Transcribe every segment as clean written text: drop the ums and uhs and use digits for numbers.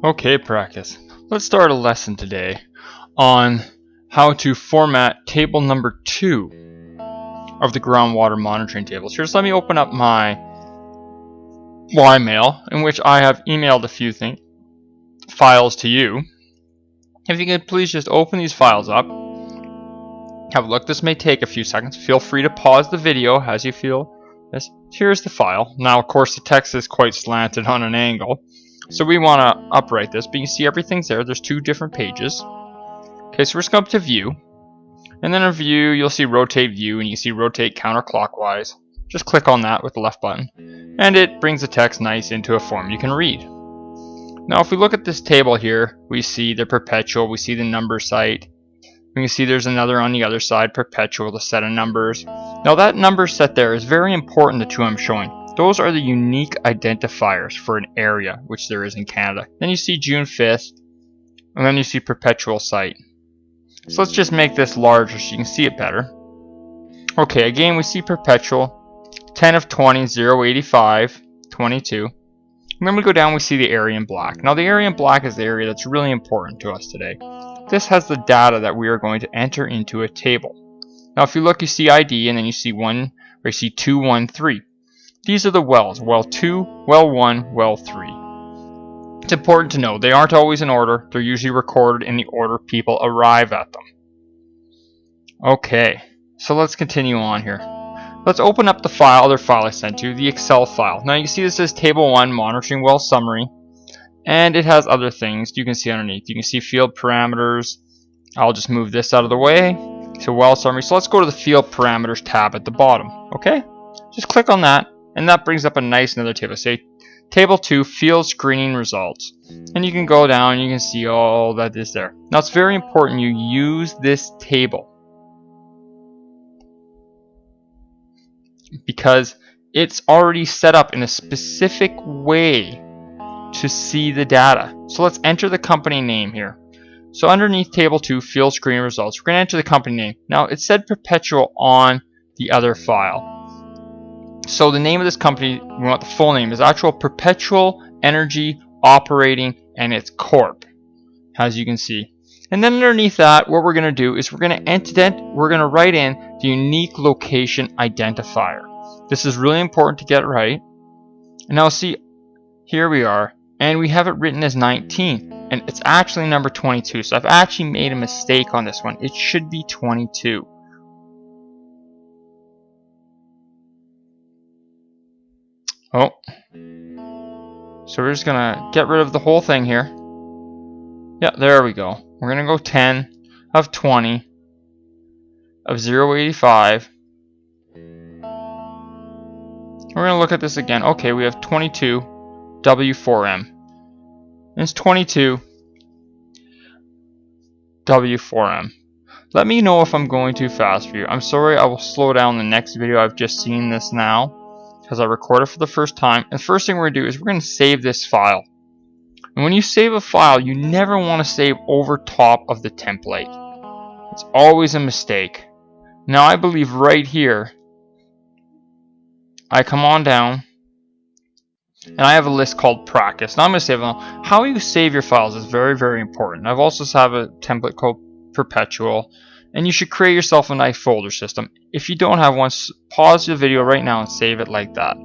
Okay, practice. Let's start a lesson today on how to format table number 2 of the groundwater monitoring tables. Here, just let me open up my YMail, in which I have emailed a few files to you. If you could please just open these files up, have a look. This may take a few seconds. Feel free to pause the video as you feel this. Here's the file. Now, of course, the text is quite slanted on an angle, so we want to upright this, but you can see everything's there. There's 2 different pages. Okay, so we're just going to go up to View, and then in View, you'll see Rotate View, and you see Rotate Counterclockwise. Just click on that with the left button, and it brings the text nice into a form you can read. Now, if we look at this table here, we see the perpetual, we see the number site. We can see there's another on the other side, perpetual, the set of numbers. Now, that number set there is very important, the 2 I'm showing. Those are the unique identifiers for an area, which there is in Canada. Then you see June 5th, and then you see perpetual site. So let's just make this larger so you can see it better. Okay, again, we see perpetual, 10 of 20, 0, 85, 22. And then we go down, we see the area in black. Now, the area in black is the area that's really important to us today. This has the data that we are going to enter into a table. Now, if you look, you see ID, and then you see 1, or you see 2, 1, 3. These are the wells, well 2, well 1, well 3. It's important to know they aren't always in order. They're usually recorded in the order people arrive at them. Okay, so let's continue on here. Let's open up the other file I sent you, the Excel file. Now you can see this says Table 1 Monitoring Well Summary, and it has other things you can see underneath. You can see field parameters. I'll just move this out of the way. So well summary. So let's go to the field parameters tab at the bottom. Okay, just click on that, and that brings up a nice another table. Say Table 2 Field Screening Results, and you can go down and you can see all that is there. Now it's very important you use this table because it's already set up in a specific way to see the data. So let's enter the company name here. So underneath Table 2 Field Screening Results, we're going to enter the company name. Now it said perpetual on the other file. So the name of this company, we want the full name, is actual Perpetual Energy Operating, and it's Corp, as you can see. And then underneath that, what we're going to do is we're going to write in the unique location identifier. This is really important to get right. And now see, here we are, and we have it written as 19, and it's actually number 22. So I've actually made a mistake on this one. It should be 22. Oh, so we're just gonna get rid of the whole thing here. Yeah, there we go. We're gonna go 10 of 20 of 085. We're gonna look at this again. Okay, we have 22 W4M. And it's 22 W4M. Let me know if I'm going too fast for you. I'm sorry, I will slow down the next video. I've just seen this now because I recorded for the first time. And the first thing we're going to do is we're going to save this file. And when you save a file, you never want to save over top of the template. It's always a mistake. Now I believe right here, I come on down, and I have a list called practice. Now I'm going to save them. How you save your files is very, very important. I've also have a template called perpetual, and you should create yourself a nice folder system. If you don't have one, pause the video right now and save it like that.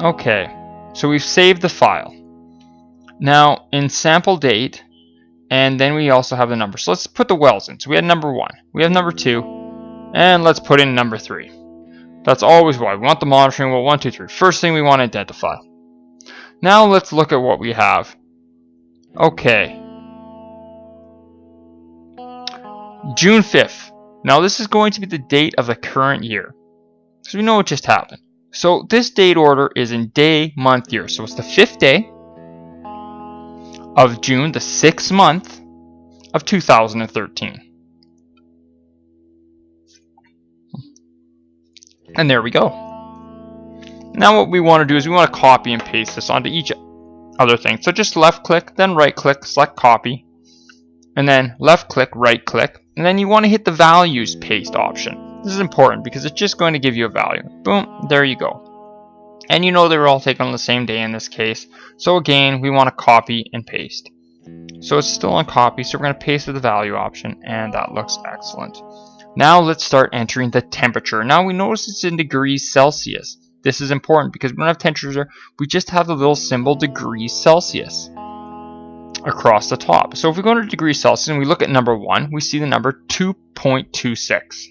Okay, so we've saved the file. Now in sample date, and then we also have the number. So let's put the wells in. So we had number 1, we have number 2, and let's put in number 3. That's always why we want the monitoring well 1, 2, 3. First thing we want to identify. Now let's look at what we have. Okay. June 5th. Now this is going to be the date of the current year. So we know what just happened. So this date order is in day, month, year. So it's the 5th day of June, the 6th month of 2013. And there we go. Now what we want to do is we want to copy and paste this onto each other thing. So just left click, then right click, select copy, and then left click, right click, and then you want to hit the values paste option. This is important because it's just going to give you a value. Boom, there you go. And you know they were all taken on the same day in this case. So again, we want to copy and paste. So it's still on copy, so we're going to paste with the value option, and that looks excellent. Now let's start entering the temperature. Now we notice it's in degrees Celsius. This is important because we don't have temperature, we just have the little symbol degrees Celsius across the top. So if we go to degrees Celsius and we look at number 1, we see the number 2.26.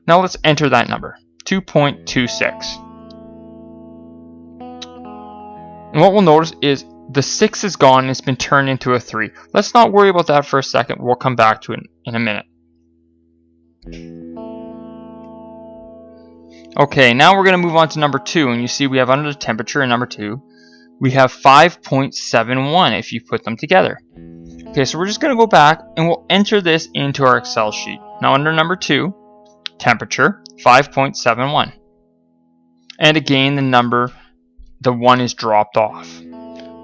Now let's enter that number, 2.26. And what we'll notice is the 6 is gone and it's been turned into a 3. Let's not worry about that for a second. We'll come back to it in a minute. Okay, now we're going to move on to number 2. And you see we have under the temperature in number 2, we have 5.71 if you put them together. Okay, so we're just going to go back and we'll enter this into our Excel sheet. Now under number 2, temperature, 5.71. And again, the 1 is dropped off.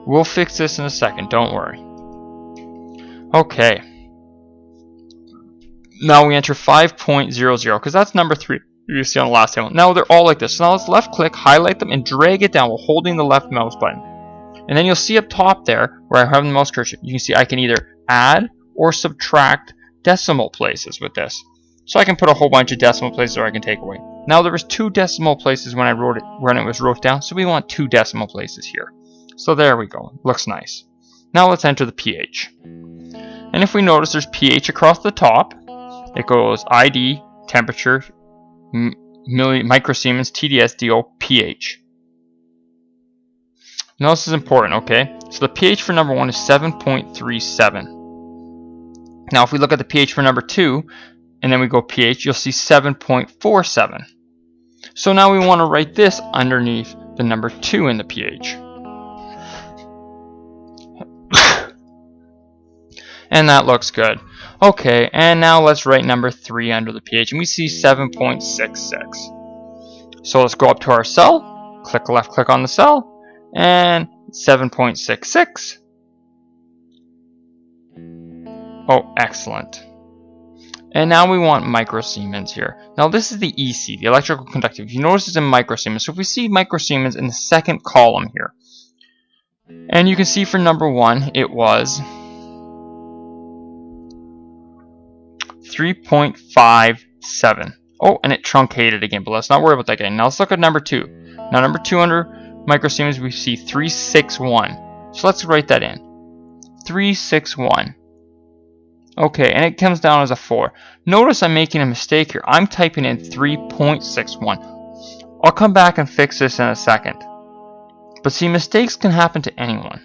We'll fix this in a second, don't worry. Okay. Now we enter 5.00 because that's number 3 you see on the last table. Now they're all like this. So now let's left click, highlight them, and drag it down while holding the left mouse button. And then you'll see up top there where I have the mouse cursor, you can see I can either add or subtract decimal places with this. So I can put a whole bunch of decimal places or I can take away. Now there was 2 decimal places when it was wrote down, so we want 2 decimal places here. So there we go. Looks nice. Now let's enter the pH. And if we notice there's pH across the top, it goes ID, temperature, microsiemens, TDS, DO, pH. Now this is important, okay? So the pH for number 1 is 7.37. Now if we look at the pH for number 2, and then we go pH, you'll see 7.47. So now we want to write this underneath the number 2 in the pH. And that looks good. Okay, and now let's write number 3 under the pH, and we see 7.66. So let's go up to our cell, left click on the cell, and 7.66. Oh, excellent. And now we want microsiemens here. Now this is the EC, the electrical conductivity. You notice it's in microsiemens. So if we see microsiemens in the second column here, and you can see for number 1, it was 3.57. Oh, and it truncated again, but let's not worry about that again. Now let's look at number 2. Now number 2 under microsiemens, we see 361. So let's write that in. 361. Okay, and it comes down as a 4. Notice I'm making a mistake here. I'm typing in 3.61. I'll come back and fix this in a second. But see, mistakes can happen to anyone,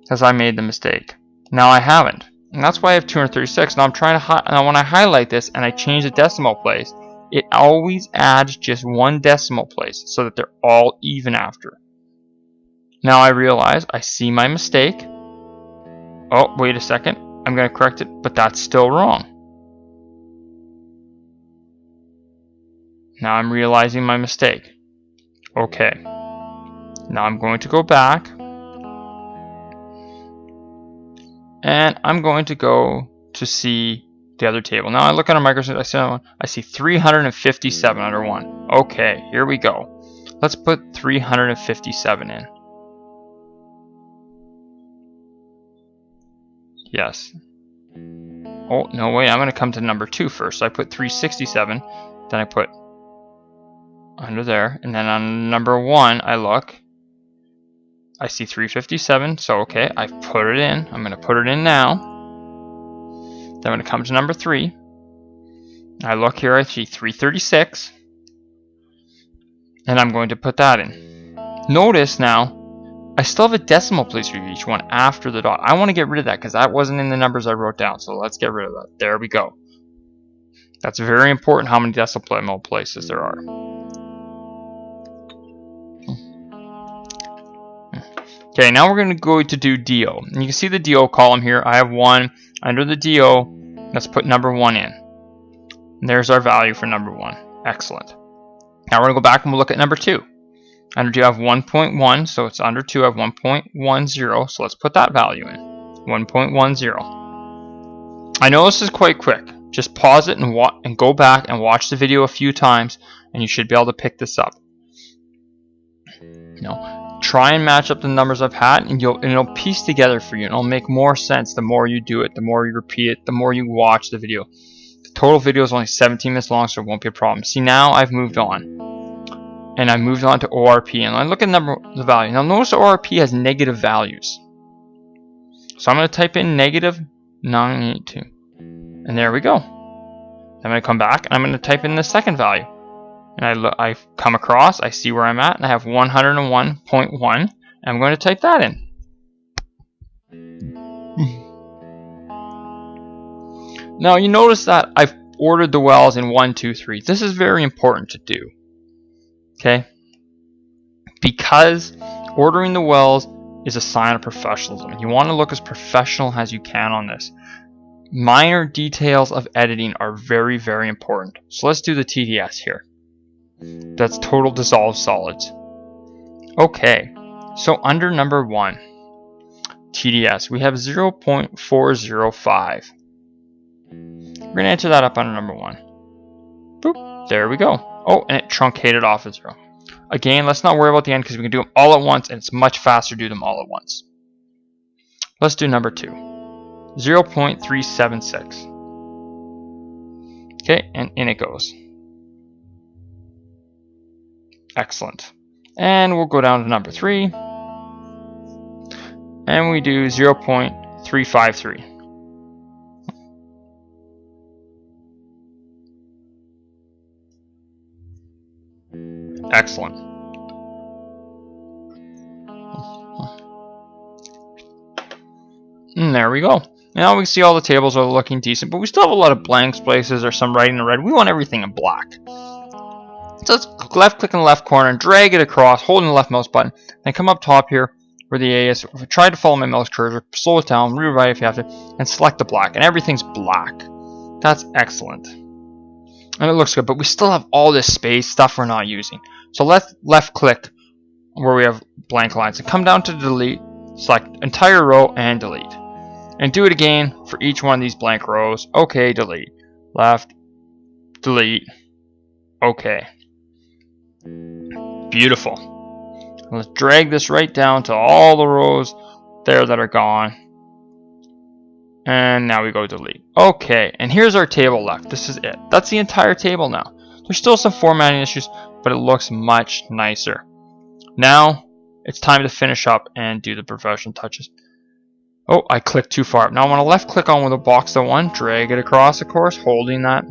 because I made the mistake. Now I haven't. And that's why I have 236. Now I'm trying to now when I highlight this and I change the decimal place, it always adds just 1 decimal place so that they're all even after. Now I realize I see my mistake. Oh, wait a second. I'm going to correct it, but that's still wrong. Now I'm realizing my mistake. Okay. Now I'm going to go back. And I'm going to go to see the other table. Now I look at a Microsoft, I see 357 under 1. Okay, here we go. Let's put 357 in. Yes. Oh, no way, I'm going to come to number 2 first. So I put 367, then I put under there, and then on number 1 I look. I see 357, so okay, I've put it in. I'm going to put it in now. Then when it comes to number 3, I look here, I see 336, and I'm going to put that in. Notice now, I still have a decimal place for each one after the dot. I want to get rid of that because that wasn't in the numbers I wrote down, so let's get rid of that. There we go. That's very important how many decimal places there are. Okay, now we're going to go to do DO. And you can see the DO column here. I have 1 under the DO. Let's put number 1 in. And there's our value for number 1. Excellent. Now we're going to go back and we'll look at number 2. Under 2 I have 1.1, so it's under 2 I have 1.10. So let's put that value in. 1.10. I know this is quite quick. Just pause it and go back and watch the video a few times, and you should be able to pick this up. Try and match up the numbers I've had, and it'll piece together for you, and it'll make more sense the more you do it, the more you repeat it, the more you watch the video. The total video is only 17 minutes long, so it won't be a problem. See, now I've moved on, and I moved on to ORP, and I look at the value. Now notice ORP has negative values, so I'm going to type in -982, and there we go. I'm going to come back, and I'm going to type in the second value. And I come across, I see where I'm at, and I have 101.1. I'm going to type that in. Now you notice that I've ordered the wells in 1, 2, 3. This is very important to do. Okay? Because ordering the wells is a sign of professionalism. You want to look as professional as you can on this. Minor details of editing are very, very important. So let's do the TDS here. That's total dissolved solids. Okay, so under number 1, TDS, we have 0.405. We're going to enter that up under number 1. Boop, there we go. Oh, and it truncated off at 0. Again, let's not worry about the end because we can do them all at once, and it's much faster to do them all at once. Let's do number 2, 0.376. Okay, and in it goes. Excellent. And we'll go down to number 3, and we do 0.353. Excellent. And there we go. Now we can see all the tables are looking decent, but we still have a lot of blank spaces or some writing in red. We want everything in black. So let's left click in the left corner and drag it across, holding the left mouse button, and come up top here where the A is. Try to follow my mouse cursor, slow it down, rewrite if you have to, and select the black, and everything's black. That's excellent. And it looks good, but we still have all this space, stuff we're not using. So let's left click where we have blank lines and come down to delete, select entire row and delete. And do it again for each one of these blank rows. Okay, delete. Left, delete. Okay. Beautiful. Let's drag this right down to all the rows there that are gone. And now we go delete. Okay, and here's our table left. This is it. That's the entire table now. There's still some formatting issues, but it looks much nicer. Now, it's time to finish up and do the professional touches. Oh, I clicked too far. Now I want to left click on with a box of 1, drag it across, of course, holding that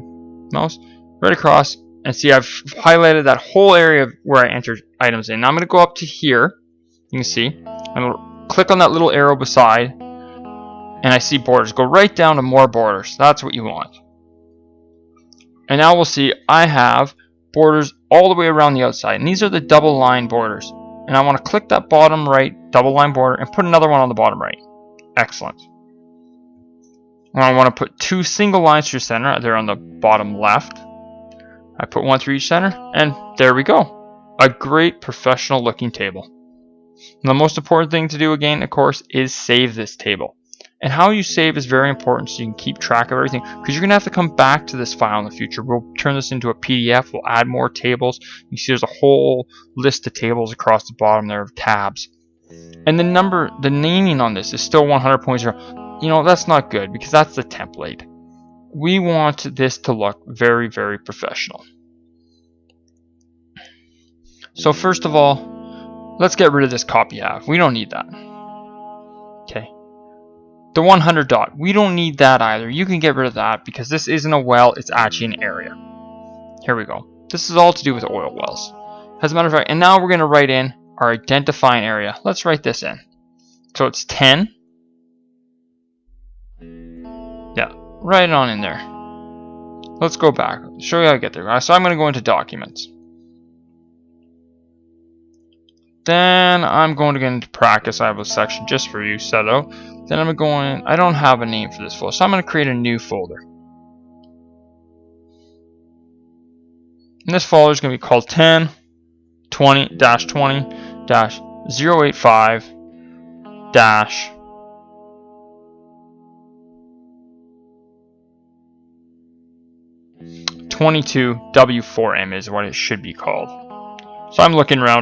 mouse right across. And see, I've highlighted that whole area where I entered items in. Now I'm going to go up to here. You can see. I'm going to click on that little arrow beside. And I see borders. Go right down to more borders. That's what you want. And now we'll see I have borders all the way around the outside. And these are the double line borders. And I want to click that bottom right double line border and put another one on the bottom right. Excellent. And I want to put 2 single lines through center. They're on the bottom left. I put 1 through each center, and there we go. A great professional looking table. And the most important thing to do again, of course, is save this table. And how you save is very important so you can keep track of everything, because you're going to have to come back to this file in the future. We'll turn this into a PDF. We'll add more tables. You see there's a whole list of tables across the bottom there of tabs. And the naming on this is still 100.0. You know, that's not good because that's the template. We want this to look very, very professional. So first of all, let's get rid of this copy half. We don't need that. Okay. The 100 dot, we don't need that either. You can get rid of that because this isn't a well, it's actually an area. Here we go. This is all to do with oil wells. As a matter of fact, and now we're going to write in our identifying area. Let's write this in. So it's 10. Yeah, write it on in there. Let's go back. Show you how to get there. So I'm going to go into documents. Then I'm going to get into practice. I have a section just for you set out. Then I'm going, I don't have a name for this folder, so I'm going to create a new folder. And this folder is going to be called 10-20-085-22W4M is what it should be called. So I'm looking around.